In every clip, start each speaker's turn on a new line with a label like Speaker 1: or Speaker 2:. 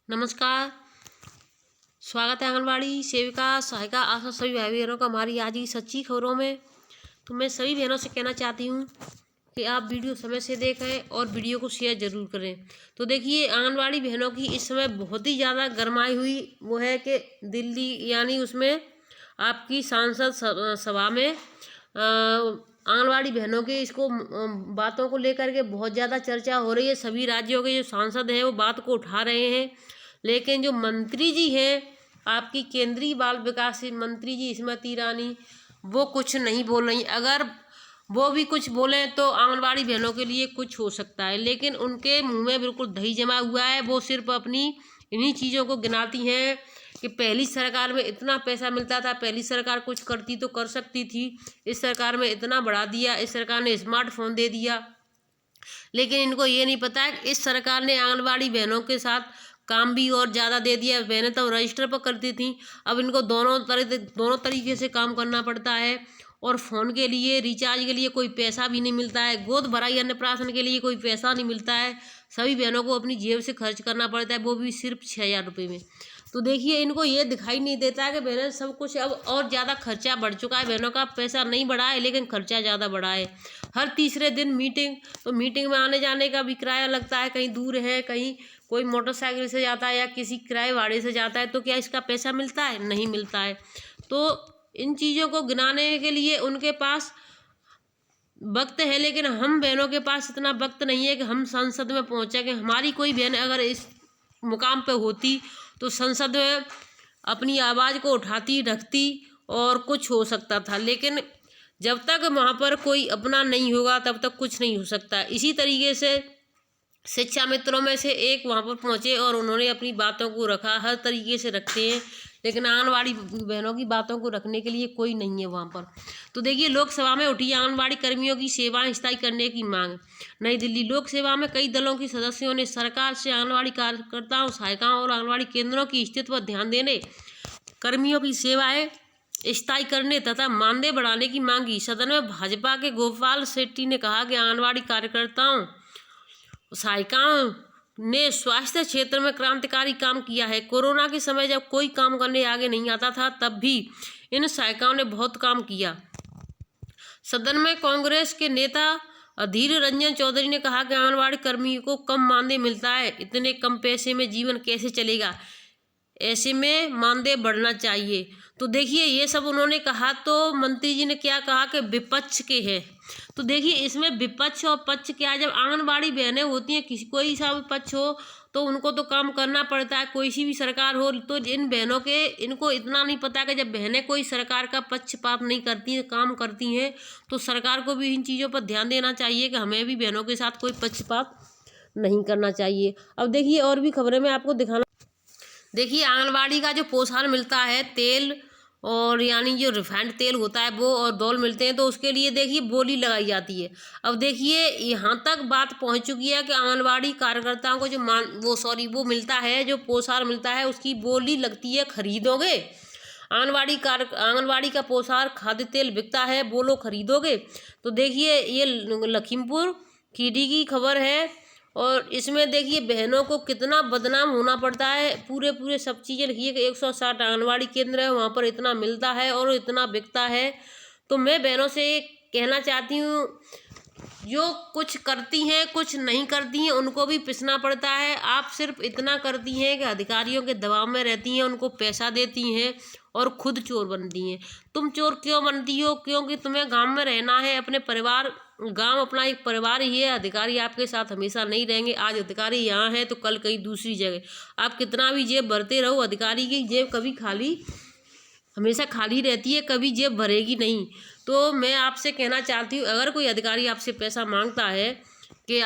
Speaker 1: नमस्कार। स्वागत है आंगनबाड़ी सेविका सहायिका आशा सभी भाई बहनों का हमारी आज की सच्ची खबरों में। तो मैं सभी बहनों से कहना चाहती हूँ कि आप वीडियो समय से देखें और वीडियो को शेयर ज़रूर करें। तो देखिए, आंगनबाड़ी बहनों की इस समय बहुत ही ज़्यादा गरमाई हुई वो है कि दिल्ली यानी उसमें आपकी सांसद सभा में आंगनबाड़ी बहनों के इसको बातों को लेकर के बहुत ज़्यादा चर्चा हो रही है। सभी राज्यों के जो सांसद हैं वो बात को उठा रहे हैं, लेकिन जो मंत्री जी हैं आपकी केंद्रीय बाल विकास मंत्री जी स्मृति ईरानी, वो कुछ नहीं बोल रही। अगर वो भी कुछ बोलें तो आंगनबाड़ी बहनों के लिए कुछ हो सकता है, लेकिन उनके मुंह में बिल्कुल दही जमा हुआ है। वो सिर्फ अपनी इन्हीं चीज़ों को गिनाती हैं कि पहली सरकार में इतना पैसा मिलता था, पहली सरकार कुछ करती तो कर सकती थी, इस सरकार में इतना बढ़ा दिया, इस सरकार ने स्मार्टफोन दे दिया। लेकिन इनको ये नहीं पता है कि इस सरकार ने आंगनबाड़ी बहनों के साथ काम भी और ज़्यादा दे दिया। बहनें तो रजिस्टर पर करती थी, अब इनको दोनों तरीके से काम करना पड़ता है। और फ़ोन के लिए रिचार्ज के लिए कोई पैसा भी नहीं मिलता है, गोद भराई अन्नप्राशन के लिए कोई पैसा नहीं मिलता है। सभी बहनों को अपनी जेब से खर्च करना पड़ता है, वो भी सिर्फ 6,000 रुपये में। तो देखिए, इनको ये दिखाई नहीं देता है कि बहनें सब कुछ अब और ज़्यादा खर्चा बढ़ चुका है। बहनों का पैसा नहीं बढ़ा है, लेकिन खर्चा ज़्यादा बढ़ा है। हर तीसरे दिन मीटिंग, तो मीटिंग में आने जाने का भी किराया लगता है। कहीं दूर है, कहीं कोई मोटरसाइकिल से जाता है या किसी किराए भाड़े से जाता है, तो क्या इसका पैसा मिलता है? नहीं मिलता है। तो इन चीज़ों को गिनाने के लिए उनके पास वक्त है, लेकिन हम बहनों के पास इतना वक्त नहीं है कि हम संसद में पहुँचे। कि हमारी कोई बहन अगर इस मुकाम पे होती तो संसद में अपनी आवाज़ को उठाती, रखती और कुछ हो सकता था। लेकिन जब तक वहाँ पर कोई अपना नहीं होगा तब तक कुछ नहीं हो सकता। इसी तरीके से शिक्षा मित्रों में से एक वहाँ पर पहुँचे और उन्होंने अपनी बातों को रखा। हर तरीके से रखते हैं, लेकिन आंगनबाड़ी बहनों की बातों को रखने के लिए कोई नहीं है वहाँ पर। तो देखिए, लोकसभा में उठी आंगनबाड़ी कर्मियों की सेवाएं स्थायी करने की मांग। नई दिल्ली लोकसभा में कई दलों के सदस्यों ने सरकार से आंगनबाड़ी कार्यकर्ताओं, सहायिकाओं और आंगनबाड़ी केंद्रों की स्थिति पर ध्यान देने, कर्मियों की सेवाएं स्थायी करने तथा मानदेय बढ़ाने की मांग की। सदन में भाजपा के गोपाल शेट्टी ने कहा कि आंगनबाड़ी कार्यकर्ताओं, सहायिकाओं ने स्वास्थ्य क्षेत्र में क्रांतिकारी काम किया है। कोरोना के समय जब कोई काम करने आगे नहीं आता था, तब भी इन सहायिकाओं ने बहुत काम किया। सदन में कांग्रेस के नेता अधीर रंजन चौधरी ने कहा कि आंगनबाड़ी कर्मियों को कम मानदेय मिलता है, इतने कम पैसे में जीवन कैसे चलेगा, ऐसे में मानदेय बढ़ना चाहिए। तो देखिए, ये सब उन्होंने कहा, तो मंत्री जी ने क्या कहा कि विपक्ष के हैं। तो देखिए, इसमें विपक्ष और पक्ष क्या है। जब आंगनबाड़ी बहनें होती हैं, किसी कोई सा भी पक्ष हो, तो उनको तो काम करना पड़ता है, कोई सी भी सरकार हो। तो इन बहनों के इनको इतना नहीं पता कि जब बहनें कोई सरकार का पक्षपात नहीं करती हैं, काम करती हैं, तो सरकार को भी इन चीज़ों पर ध्यान देना चाहिए कि हमें भी बहनों के साथ कोई पक्षपात नहीं करना चाहिए। अब देखिए, और भी खबरें मैं आपको दिखाना। देखिए, आंगनबाड़ी का जो पोषण मिलता है, तेल और यानी जो रिफाइंड तेल होता है वो, और दौल मिलते हैं, तो उसके लिए देखिए बोली लगाई जाती है। अब देखिए, यहाँ तक बात पहुँच चुकी है कि आंगनबाड़ी कार्यकर्ताओं को जो वो मिलता है, जो पोषण मिलता है, उसकी बोली लगती है। खरीदोगे? आंगनबाड़ी का पोषण खाद्य तेल बिकता है, बोलो खरीदोगे? तो देखिए, ये लखीमपुर खीरी की खबर है। और इसमें देखिए बहनों को कितना बदनाम होना पड़ता है। पूरे सब चीज़ें लिखिए कि 160 आंगनबाड़ी केंद्र है, वहाँ पर इतना मिलता है और इतना बिकता है। तो मैं बहनों से कहना चाहती हूँ, जो कुछ करती हैं कुछ नहीं करती हैं, उनको भी पिसना पड़ता है। आप सिर्फ इतना करती हैं कि अधिकारियों के दबाव में रहती हैं, उनको पैसा देती हैं और खुद चोर बनती हैं। तुम चोर क्यों बनती हो? क्योंकि तुम्हें गांव में रहना है, अपने परिवार, गांव अपना एक परिवार ही है। अधिकारी आपके साथ हमेशा नहीं रहेंगे। आज अधिकारी यहाँ है तो कल कहीं दूसरी जगह। आप कितना भी जेब भरते रहो, अधिकारी की जेब कभी खाली, हमेशा खाली रहती है, कभी जेब भरेगी नहीं। तो मैं आपसे कहना चाहती हूँ, अगर कोई अधिकारी आपसे पैसा मांगता है कि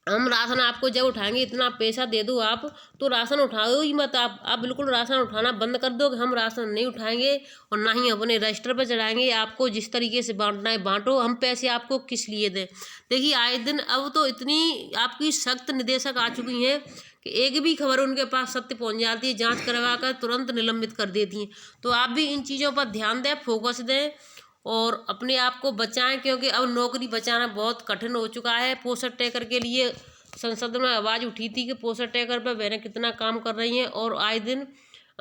Speaker 1: हम राशन आपको जब उठाएंगे इतना पैसा दे दो आप, तो राशन उठाओ ही मत। आप बिल्कुल राशन उठाना बंद कर दो कि हम राशन नहीं उठाएंगे और ना ही अपने रजिस्टर पर चढ़ाएंगे। आपको जिस तरीके से बांटना है बांटो, हम पैसे आपको किस लिए दें। देखिए, आए दिन अब तो इतनी आपकी सख्त निदेशक आ चुकी हैं कि एक भी खबर उनके पास सत्य पहुंच जाती है, जांच करवा कर तुरंत निलंबित कर देती हैं। तो आप भी इन चीज़ों पर ध्यान दें, फोकस दें और अपने आप को बचाएं, क्योंकि अब नौकरी बचाना बहुत कठिन हो चुका है। पोस्टर टैकर के लिए संसद में आवाज़ उठी थी कि पोषण टैकर पर बहनें कितना काम कर रही हैं, और आए दिन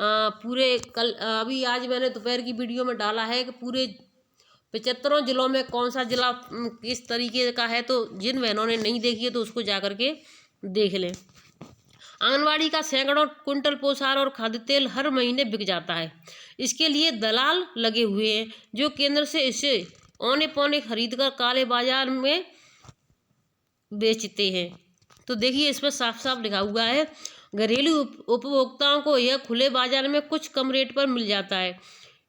Speaker 1: पूरे कल अभी आज मैंने दोपहर की वीडियो में डाला है कि पूरे 75 जिलों में कौन सा जिला किस तरीके का है। तो जिन बहनों ने नहीं देखी है तो उसको जा कर के देख लें। आंगनवाड़ी का सैकड़ों क्विंटल पोषाहार और खाद्य तेल हर महीने बिक जाता है। इसके लिए दलाल लगे हुए हैं जो केंद्र से इसे औने पौने खरीद कर काले बाजार में बेचते हैं। तो देखिए इस पर साफ साफ लिखा हुआ है, घरेलू उपभोक्ताओं को यह खुले बाजार में कुछ कम रेट पर मिल जाता है।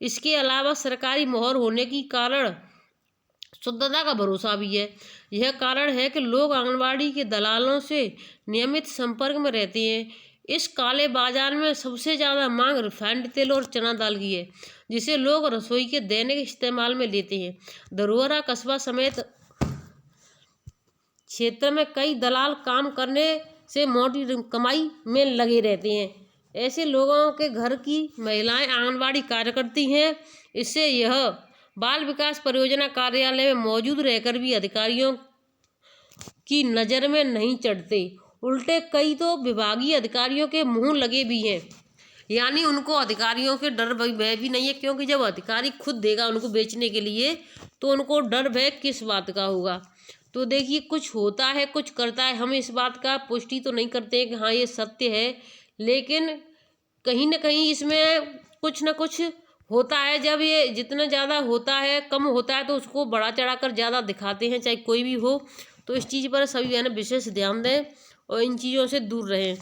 Speaker 1: इसके अलावा सरकारी मोहर होने के कारण शुद्धता का भरोसा भी है। यह कारण है कि लोग आंगनवाड़ी के दलालों से नियमित संपर्क में रहते हैं। इस काले बाजार में सबसे ज़्यादा मांग रिफाइंड तेल और चना दाल की है, जिसे लोग रसोई के दैनिक इस्तेमाल में लेते हैं। धरोहरा कस्बा समेत क्षेत्र में कई दलाल काम करने से मोटी कमाई में लगे रहते हैं। ऐसे लोगों के घर की महिलाएं आंगनवाड़ी कार्य करती हैं। इससे यह बाल विकास परियोजना कार्यालय में मौजूद रहकर भी अधिकारियों की नज़र में नहीं चढ़ते। उल्टे कई तो विभागीय अधिकारियों के मुंह लगे भी हैं, यानी उनको अधिकारियों के डर भय भी नहीं है, क्योंकि जब अधिकारी खुद देगा उनको बेचने के लिए तो उनको डर भय किस बात का होगा। तो देखिए कुछ होता है कुछ करता है। हम इस बात का पुष्टि तो नहीं करते कि हाँ ये सत्य है, लेकिन कहीं ना कहीं इसमें कुछ ना कुछ होता है। जब ये जितना ज़्यादा होता है कम होता है तो उसको बढ़ा चढ़ा कर ज़्यादा दिखाते हैं, चाहे कोई भी हो। तो इस चीज़ पर सभी बहनें विशेष ध्यान दें और इन चीज़ों से दूर रहें।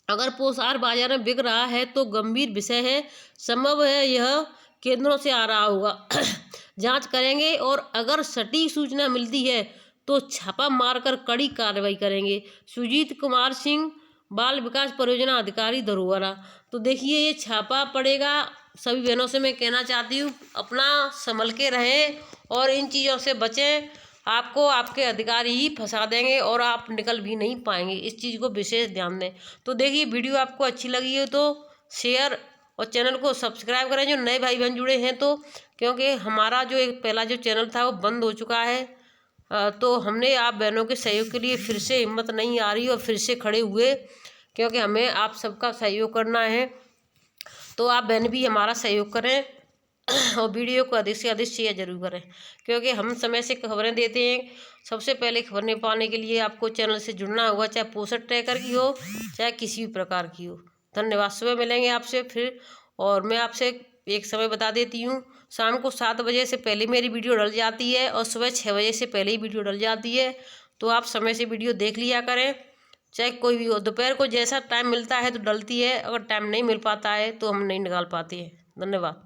Speaker 1: अगर पोषाहार बाजार में बिक रहा है तो गंभीर विषय है, संभव है यह केंद्रों से आ रहा होगा। जांच करेंगे और अगर सटीक सूचना मिलती है तो छापा मारकर कड़ी कार्रवाई करेंगे। सुजीत कुमार सिंह, बाल विकास परियोजना अधिकारी, धरोहरा। तो देखिए ये छापा पड़ेगा। सभी बहनों से मैं कहना चाहती हूँ अपना संभल के रहें और इन चीज़ों से बचें। आपको आपके अधिकारी ही फंसा देंगे और आप निकल भी नहीं पाएंगे। इस चीज़ को विशेष ध्यान दें। तो देखिए वीडियो आपको अच्छी लगी है तो शेयर और चैनल को सब्सक्राइब करें जो नए भाई बहन जुड़े हैं तो, क्योंकि हमारा जो एक पहला जो चैनल था वो बंद हो चुका है। तो हमने आप बहनों के सहयोग के लिए फिर से हिम्मत नहीं आ रही और फिर से खड़े हुए, क्योंकि हमें आप सबका सहयोग करना है। तो आप बहन भी हमारा सहयोग करें और वीडियो को अधिक से अधिक शेयर जरूर करें, क्योंकि हम समय से खबरें देते हैं। सबसे पहले खबरें पाने के लिए आपको चैनल से जुड़ना होगा, चाहे पोषण ट्रैकर की हो चाहे किसी भी प्रकार की हो। धन्यवाद। सुबह मिलेंगे आपसे फिर, और मैं आपसे एक समय बता देती हूँ, शाम को 7 बजे से पहले मेरी वीडियो डल जाती है और सुबह 6 बजे से पहले ही वीडियो डल जाती है। तो आप समय से वीडियो देख लिया करें, चाहे कोई भी हो। दोपहर को जैसा टाइम मिलता है तो डलती है, अगर टाइम नहीं मिल पाता है तो हम नहीं निकाल पाते हैं। धन्यवाद।